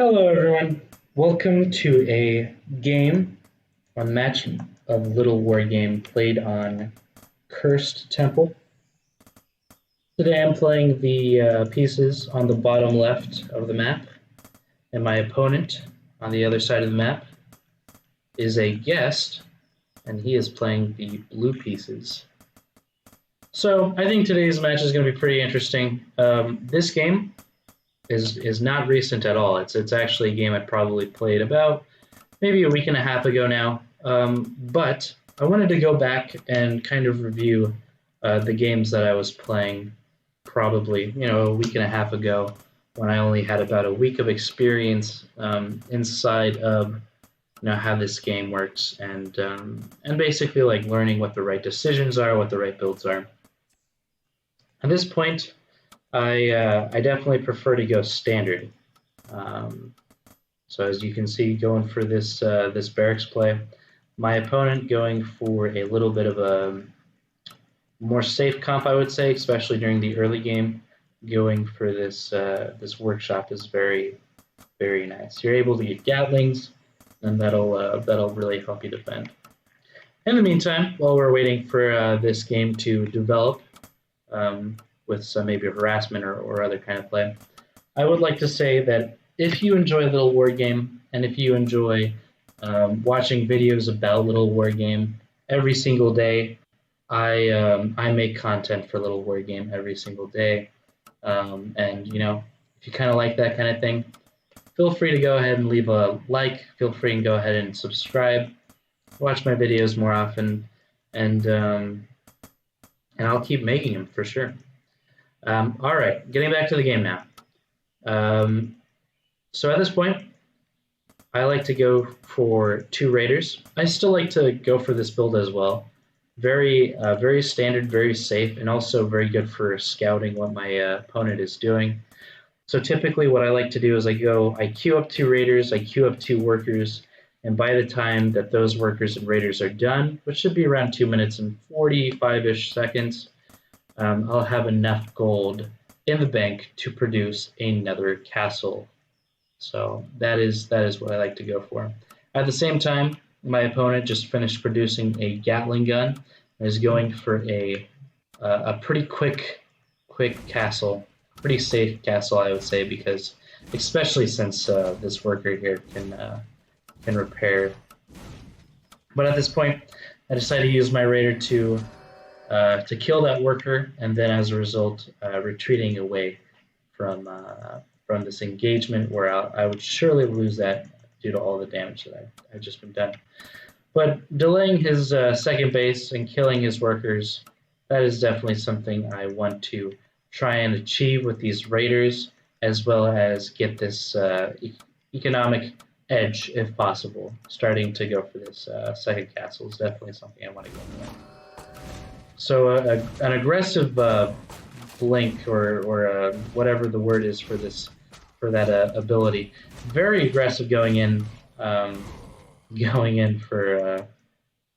Hello, everyone. Welcome to a match of Littlewargame played on Cursed Temple. Today I'm playing the pieces on the bottom left of the map, and my opponent on the other side of the map is a guest, and he is playing the blue pieces. So I think today's match is going to be pretty interesting. This game is not recent at all. It's actually a game I probably played about maybe a week and a half ago now. But I wanted to go back and kind of review the games that I was playing probably a week and a half ago when I only had about a week of experience inside of how this game works and basically like learning what the right decisions are, what the right builds are. At this point, I definitely prefer to go standard. So as you can see, going for this barracks play, my opponent going for a little bit of a more safe comp, I would say, especially during the early game. Going for this workshop is very, very nice. You're able to get Gatlings, and that'll really help you defend. In the meantime, while we're waiting for this game to develop with some maybe harassment or other kind of play, I would like to say that if you enjoy Littlewargame and if you enjoy watching videos about Littlewargame every single day, I make content for Littlewargame every single day. And if you kind of like that kind of thing, feel free to go ahead and leave a like. Feel free and go ahead and subscribe. Watch my videos more often, and I'll keep making them for sure. All right, getting back to the game now. So at this point, I like to go for 2 raiders. I still like to go for this build as well. Very standard, very safe, and also very good for scouting what my opponent is doing. So typically what I like to do is I queue up 2 raiders, I queue up 2 workers, and by the time that those workers and raiders are done, which should be around 2 minutes and 45-ish seconds, I'll have enough gold in the bank to produce another castle. So that is what I like to go for. At the same time, my opponent just finished producing a Gatling gun and is going for a pretty quick castle, pretty safe castle, I would say, because especially since this worker here can repair. But at this point, I decided to use my raider to kill that worker, and then as a result, retreating away from this engagement where I would surely lose that due to all the damage that I've just been done. But delaying his second base and killing his workers, that is definitely something I want to try and achieve with these raiders, as well as get this economic edge if possible. Starting to go for this second castle is definitely something I want to go for. So an aggressive blink or whatever the word is for that ability, very aggressive going in for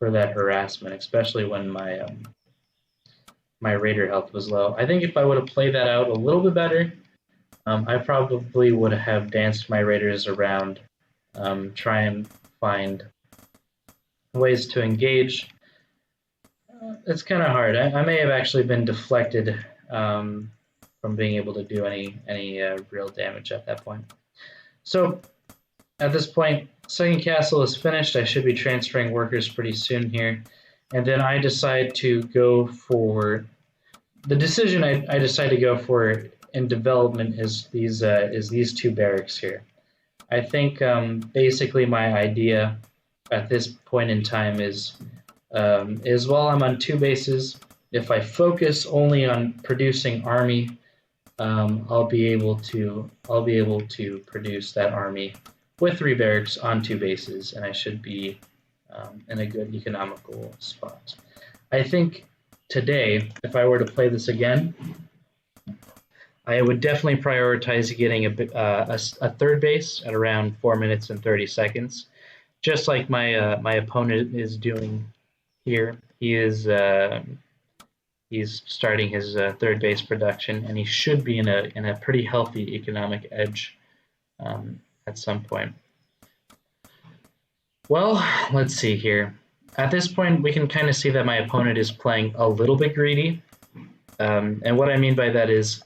that harassment, especially when my raider health was low. I think if I would have played that out a little bit better, I probably would have danced my raiders around, try and find ways to engage. It's kind of hard. I may have actually been deflected from being able to do any real damage at that point. So at this point, second castle is finished. I should be transferring workers pretty soon here. And then I decide to go for the decision I decide to go for in development is these 2 barracks here. I think basically my idea at this point in time is while I'm on 2 bases, if I focus only on producing army, I'll be able to produce that army with 3 barracks on 2 bases, and I should be in a good economical spot. I think today, if I were to play this again, I would definitely prioritize getting a third base at around 4 minutes and 30 seconds, just like my opponent is doing here. He's starting his third base production, and he should be in a pretty healthy economic edge at some point. Well, let's see here. At this point, we can kind of see that my opponent is playing a little bit greedy. And what I mean by that is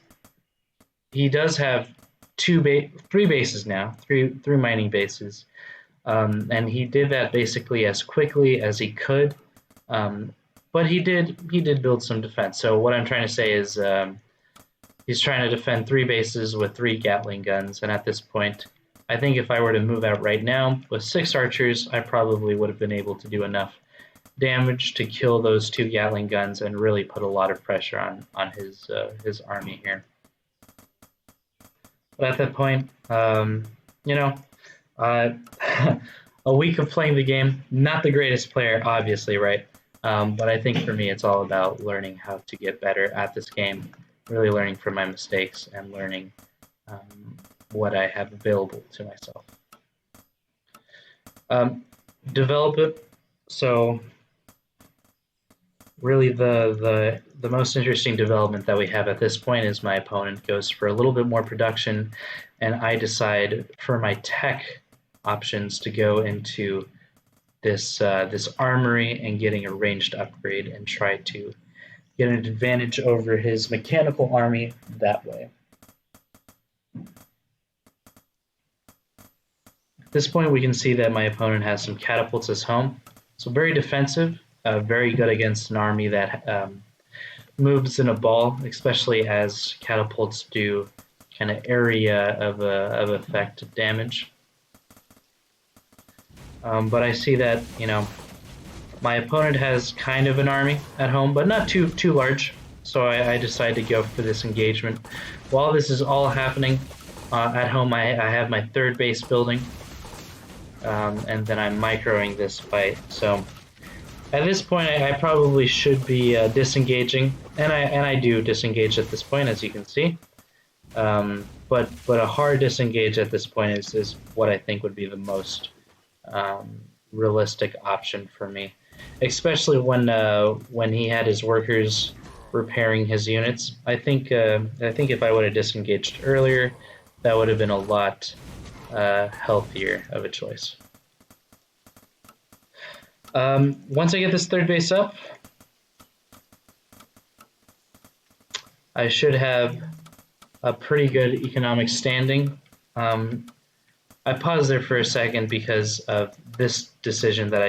he does have three bases now, three mining bases. And he did that basically as quickly as he could. But he did build some defense. So what I'm trying to say is he's trying to defend three bases with three Gatling guns. And at this point, I think if I were to move out right now with 6 archers, I probably would have been able to do enough damage to kill those 2 Gatling guns and really put a lot of pressure on his army here. But at that point, you know, a week of playing the game, not the greatest player, obviously, right? But I think for me, it's all about learning how to get better at this game, really learning from my mistakes and learning what I have available to myself. Develop it. So really the most interesting development that we have at this point is my opponent goes for a little bit more production, and I decide for my tech options to go into this armory and getting a ranged upgrade and try to get an advantage over his mechanical army that way. At this point, we can see that my opponent has some catapults as home, so very defensive, very good against an army that moves in a ball, especially as catapults do kind of area of effect damage. But I see that, you know, my opponent has kind of an army at home, but not too large. So I decide to go for this engagement. While this is all happening at home, I have my 3rd base building, and then I'm microing this fight. So at this point, I probably should be disengaging, and I do disengage at this point, as you can see. But a hard disengage at this point is what I think would be the most realistic option for me, especially when he had his workers repairing his units. I think if I would have disengaged earlier, that would have been a lot healthier of a choice. Once I get this 3rd base up, I should have a pretty good economic standing. I paused there for a second because of this decision that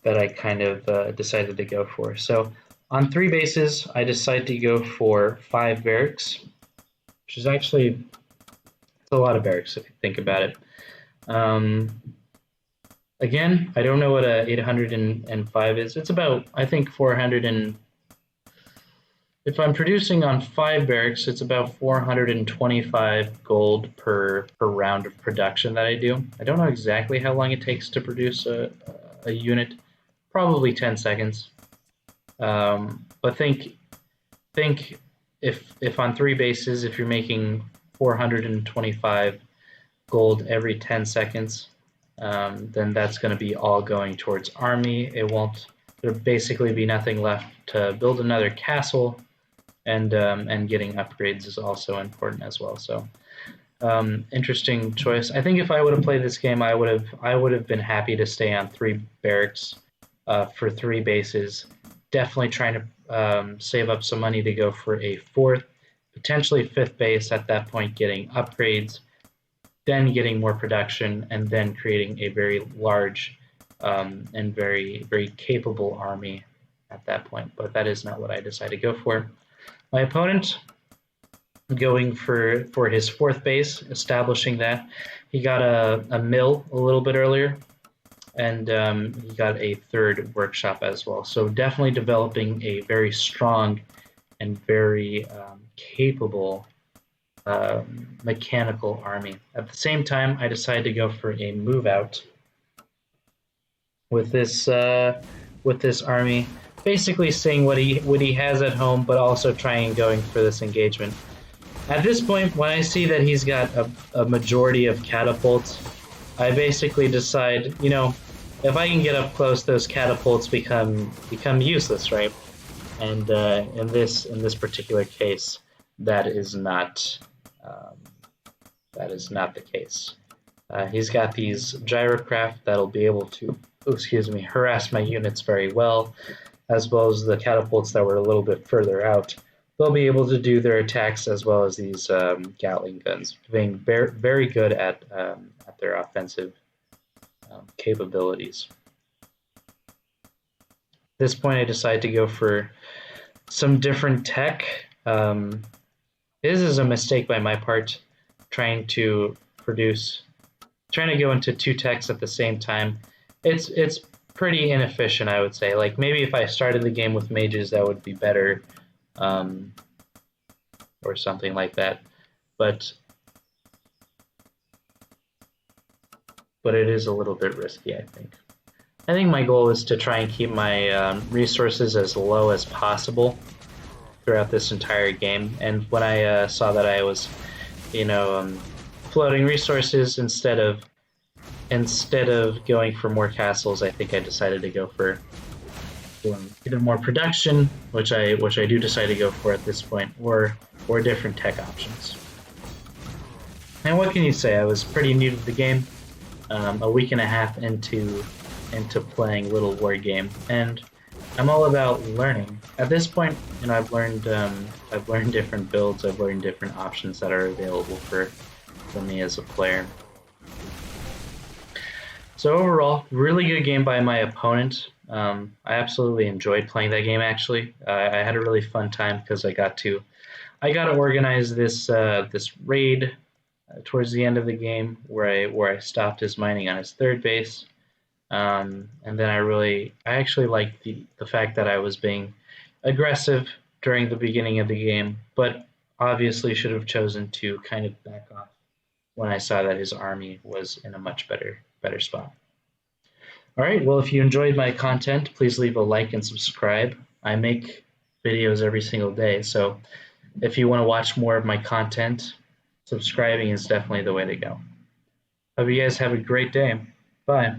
I kind of decided to go for. So on 3 bases, I decided to go for 5 barracks, which is actually a lot of barracks if you think about it. Again, I don't know what a 805 is. It's about, I think, 400 and... If I'm producing on 5 barracks, it's about 425 gold per round of production that I do. I don't know exactly how long it takes to produce a unit. Probably 10 seconds. But think if on 3 bases, if you're making 425 gold every 10 seconds, then that's going to be all going towards army. There'll basically be nothing left to build another castle. And getting upgrades is also important as well. So interesting choice. I think if I would have played this game, I would have been happy to stay on 3 barracks for 3 bases. Definitely trying to save up some money to go for a 4th, potentially 5th base at that point, getting upgrades, then getting more production, and then creating a very large and very, very capable army at that point. But that is not what I decided to go for. My opponent going for his 4th base, establishing that. He got a mill a little bit earlier, and he got a 3rd workshop as well. So definitely developing a very strong and very capable mechanical army. At the same time, I decided to go for a move out with this army. Basically seeing what he has at home, but also trying and going for this engagement. At this point, when I see that he's got a majority of catapults, I basically decide, you know, if I can get up close, those catapults become useless, right? And in this particular case, that is not that is not the case. He's got these gyrocraft that'll be able to, harass my units very well, as well as the catapults that were a little bit further out. They'll be able to do their attacks as well as these Gatling guns, being very good at their offensive capabilities. At this point, I decided to go for some different tech. This is a mistake by my part, trying to go into two techs at the same time. It's pretty inefficient, I would say. Like maybe if I started the game with mages, that would be better, or something like that. But it is a little bit risky, I think. I think my goal is to try and keep my resources as low as possible throughout this entire game. And when I saw that I was, floating resources instead of going for more castles, I think I decided to go for either more production, which I do decide to go for at this point, or different tech options. And what can you say? I was pretty new to the game, a week and a half into playing Littlewargame, and I'm all about learning. At this point, I've learned different builds. I've learned different options that are available for me as a player. So overall, really good game by my opponent. I absolutely enjoyed playing that game. Actually, I had a really fun time because I got to organize this raid towards the end of the game where I stopped his mining on his third base. And then I actually liked the fact that I was being aggressive during the beginning of the game, but obviously should have chosen to kind of back off when I saw that his army was in a much better spot. All right, well, if you enjoyed my content, please leave a like and subscribe. I make videos every single day, so if you want to watch more of my content, subscribing is definitely the way to go. Hope you guys have a great day. Bye.